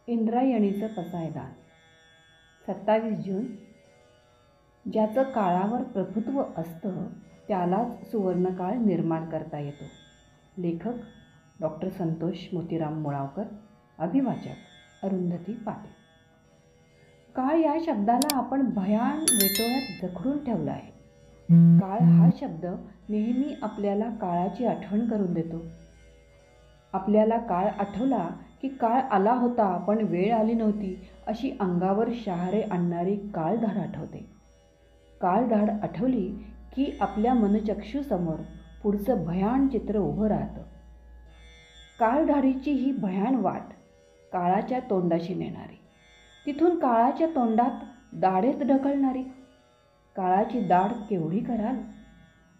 इंद्रायणीचं पसायदान 27 जून. ज्याचं काळावर प्रभुत्व असतं त्यालाच सुवर्णकाळ निर्माण करता येतो. लेखक डॉक्टर संतोष मोतीराम मुळावकर. अभिवाचक अरुंधती पाटील. काळ या शब्दाला आपण भयान वेटोळ्यात जखडून ठेवला आहे. काळ हा शब्द नेहमी आपल्याला काळाची आठवण करून देतो. आपल्याला काळ आठवला की काळ आला होता पण वेळ आली नव्हती अशी अंगावर शहारे आणणारी काळधाड आठवते. काळधाड आठवली की आपल्या मनचक्षुसमोर पुढचं भयान चित्र उभं राहतं. काळधाडीची ही भयान वाट काळाच्या तोंडाशी नेणारी, तिथून काळाच्या तोंडात दाढेत ढकलणारी. काळाची दाढ केवढी कराल?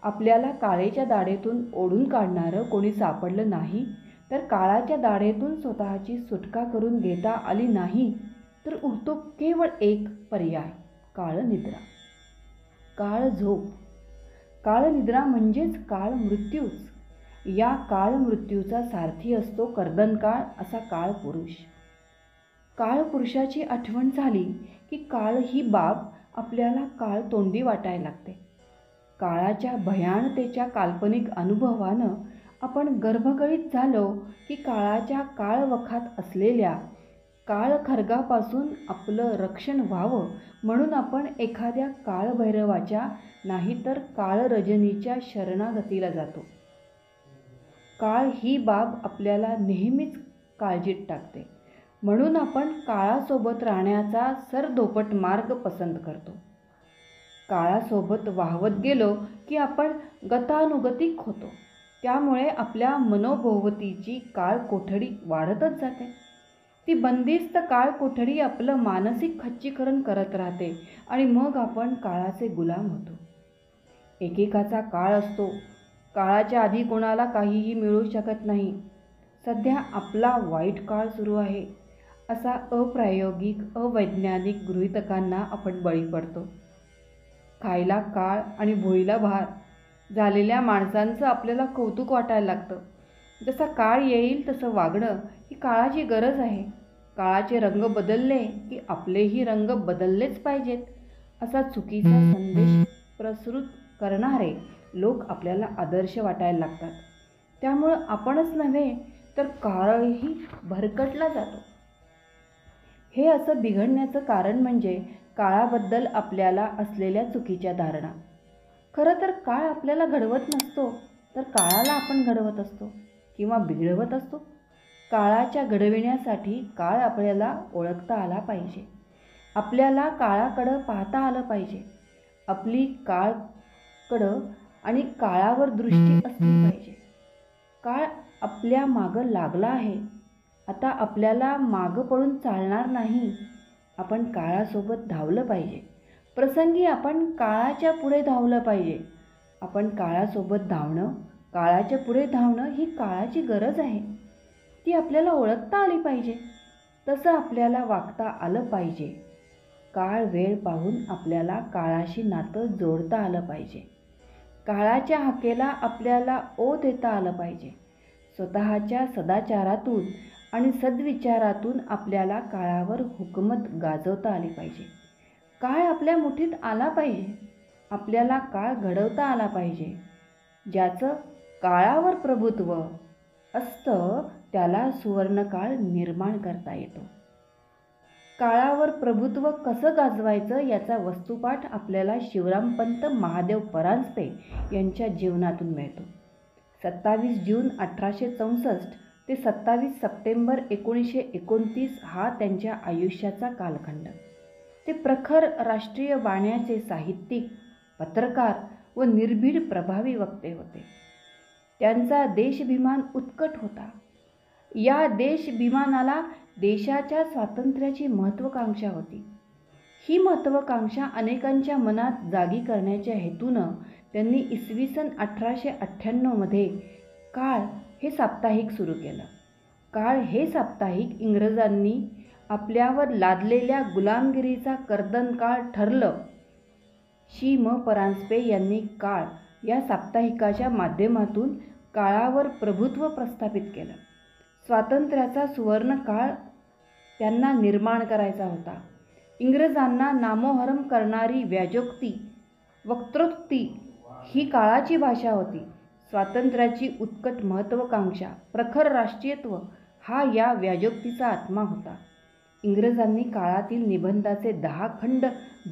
आपल्याला काळेच्या दाढेतून ओढून काढणारं कोणी सापडलं नाही तर काळाच्या दाढेतून स्वतःची सुटका करून घेता आली नाही तर उरतो केवळ एक पर्याय, काळनिद्रा. काळ झोप. काळनिद्रा म्हणजेच काळ मृत्यूच. या काळ मृत्यूचा सारथी असतो कर्दनकाळ असा काळ पुरुष. काळ पुरुषाची आठवण झाली की काळ ही बाब आपल्याला काळ तोंडी वाटायला लागते. काळाच्या भयानतेच्या काल्पनिक अनुभवानं आपण गर्भगळीत झालो की काळाच्या काळवखात असलेल्या काळखर्गापासून आपलं रक्षण व्हावं म्हणून आपण एखाद्या काळभैरवाच्या नाहीतर काळरजनीच्या शरणागतीला जातो. काळ ही बाब आपल्याला नेहमीच काळजीत टाकते म्हणून आपण काळासोबत राहण्याचा सरधोपट मार्ग पसंत करतो. काळासोबत वाहवत गेलो की आपण गतानुगतिक होतो. त्यामुळे आपल्या मनोभोवतीची काळकोठडी वाढतच जाते. ती बंदिस्त काळकोठडी आपलं मानसिक खच्चीकरण करत राहते आणि मग आपण काळाचे गुलाम होतो. एकेकाचा काळ असतो. काळाच्या आधी कोणाला काहीही मिळू शकत नाही. सध्या आपला वाईट काळ सुरू आहे असा अप्रायोगिक अवैज्ञानिक गृहीतकांना आपण बळी पडतो. खायला काळ आणि भोईला भार झालेल्या माणसांचं आपल्याला कौतुक वाटायला लागतं. जसा काळ येईल तसं वागणं ही काळाची गरज आहे. काळाचे रंग बदलले की आपलेही रंग बदललेच पाहिजेत असा चुकीचा संदेश प्रसृत करणारे लोक आपल्याला आदर्श वाटायला लागतात. त्यामुळं आपणच नव्हे तर काळही भरकटला जातो. हे असं बिघडण्याचं कारण म्हणजे काळाबद्दल आपल्याला असलेल्या चुकीच्या धारणा. खरं तर काळ आपल्याला घडवत नसतो तर काळाला आपण घडवत असतो किंवा बिघडवत असतो. काळाच्या घडविण्यासाठी काळ आपल्याला ओळखता आला पाहिजे. आपल्याला काळाकडं पाहता आलं पाहिजे. आपली काळकडं आणि काळावर दृष्टी असली पाहिजे. काळ आपल्या मागं लागला आहे. आता आपल्याला मागं पडून चालणार नाही. आपण काळासोबत धावलं पाहिजे. प्रसंगी आपण काळाच्या पुढे धावलं पाहिजे. आपण काळासोबत धावणं, काळाच्या पुढे धावणं ही काळाची गरज आहे. ती आपल्याला ओळखता आली पाहिजे. तसं आपल्याला वागता आलं पाहिजे. काळ वेळ पाहून आपल्याला काळाशी नातं जोडता आलं पाहिजे. काळाच्या हाकेला आपल्याला ओ देता आलं पाहिजे. स्वतःच्या सदाचारातून आणि सद्विचारातून आपल्याला काळावर हुकूमत गाजवता आली पाहिजे. काळ आपल्या मुठीत आला पाहिजे. आपल्याला काळ घडवता आला पाहिजे. ज्याचं काळावर प्रभुत्व असतं त्याला सुवर्णकाळ निर्माण करता येतो. काळावर प्रभुत्व कसं गाजवायचं याचा वस्तुपाठ आपल्याला शिवरामपंत महादेव परांजपे यांच्या जीवनातून मिळतो. 27 जून 1864 ते 27 सप्टेंबर 1929 हा त्यांच्या आयुष्याचा कालखंड. ते प्रखर राष्ट्रीय वाण्याचे साहित्यिक, पत्रकार व निर्भीड प्रभावी वक्ते होते. त्यांचा देशाभिमान उत्कट होता. या देशाभिमानाला देशाच्या स्वातंत्र्याची महत्त्वाकांक्षा होती. ही महत्त्वाकांक्षा अनेकांच्या मनात जागी करण्याच्या हेतूनं त्यांनी इसवी सन 1898 काळ हे साप्ताहिक सुरू केलं. काळ हे साप्ताहिक इंग्रजांनी आपल्यावर लादलेल्या गुलामगिरीचा कर्दनकाळ ठरलं. शि. म. परांजपे यांनी काळ या साप्ताहिकाच्या माध्यमातून काळावर प्रभुत्व प्रस्थापित केलं. स्वातंत्र्याचा सुवर्ण काळ त्यांना निर्माण करायचा होता. इंग्रजांना नामोहरम करणारी व्याजोक्ती, वक्तृत्व ही काळाची भाषा होती. स्वातंत्र्याची उत्कट महत्त्वाकांक्षा, प्रखर राष्ट्रीयत्व हा या व्याजोक्तीचा आत्मा होता. इंग्रजांनी काळातील निबंधाचे 10 खंड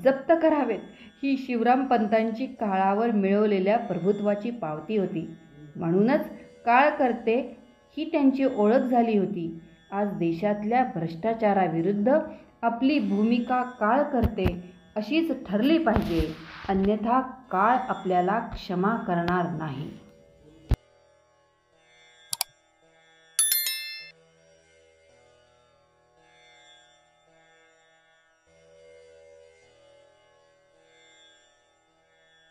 जप्त करावेत ही शिवरामपंतांची काळावर मिळवलेल्या प्रभुत्वाची पावती होती. म्हणूनच काळकर्ते ही त्यांची ओळख झाली होती. आज देशातल्या भ्रष्टाचाराविरुद्ध आपली भूमिका काळकर्ते अशीच ठरली पाहिजे, अन्यथा काळ आपल्याला क्षमा करणार नाही.